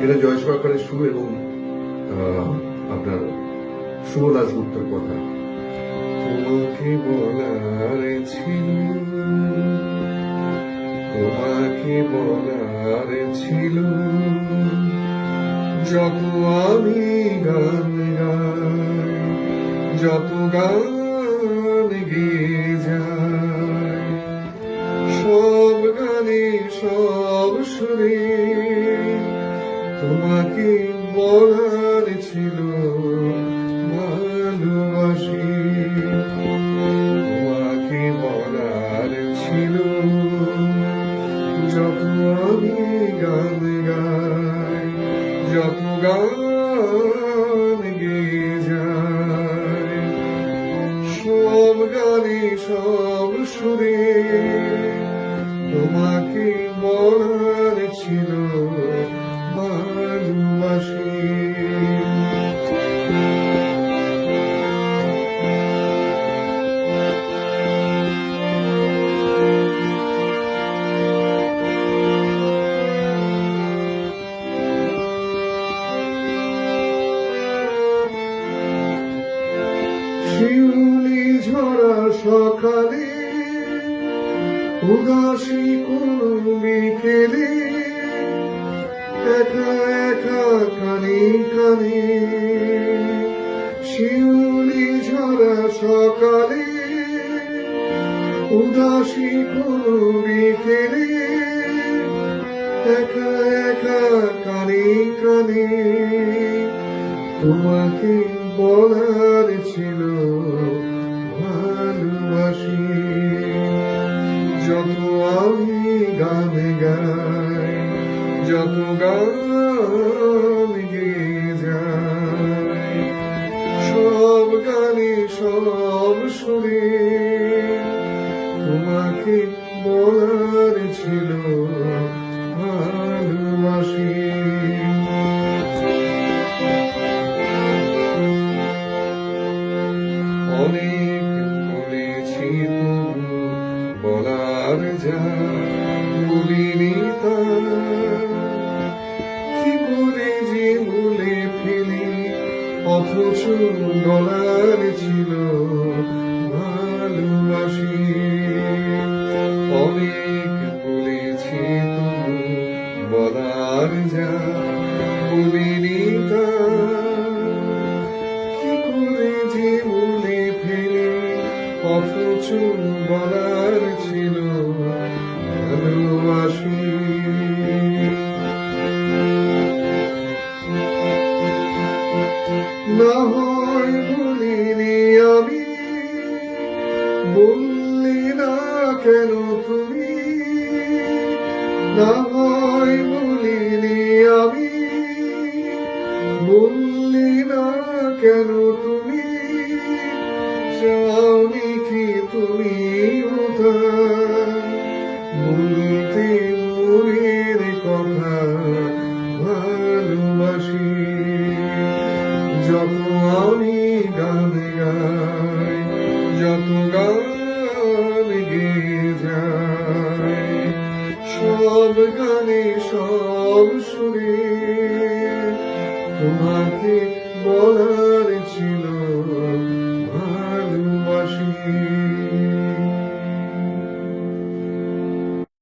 এটা জয় সরকারের সুর এবং আপনার শুভ দাশগুপ্তর কথা। তোমাকে বলার ছিল, তোমাকে বলার ছিল, যত আমি গান গাই, যত গান গেয়ে যাই, সব গানে সব সুরে তোমাকে বলার ছিল ভালোবাসি। তোমাকে বলার ছিল, যত আমি গান গাই, যত গান গেয়ে যাই, সব গানে সব সুরে তোমাকে বলার ছিল ভালোবাসি। শিউলি ঝরা সকালে, উদাসী কোন বিকেলে, একা একা কানে কানে। শিউলি ঝরা সকালে, উদাসী কোন বিকেলে, একা একা কানে কানে। তোমাকে বলার ছিল ভালোবাসি, যত আমি গান গাই, যত গান গেয়ে যাই, সব গানে সব সুরে তোমাকে বলার ছিল ভালোবাসি। অনেক বলেছি তবু বলার যা বলিনি তা, কি করে যে বলে ফেলি, অথচ বলার ছিল ভালোবাসি। অনেক বলেছি তবু বলার যা বলিনি তা, কি করে যে বলে ফেলি, অথচ বলার ছিল ভালোবাসি। না হয় বলিনি আমি, বললি না কেন তুমি, না হয় বলিনি আমি, বললি না কেন তুমি, চাওনি কি তুমি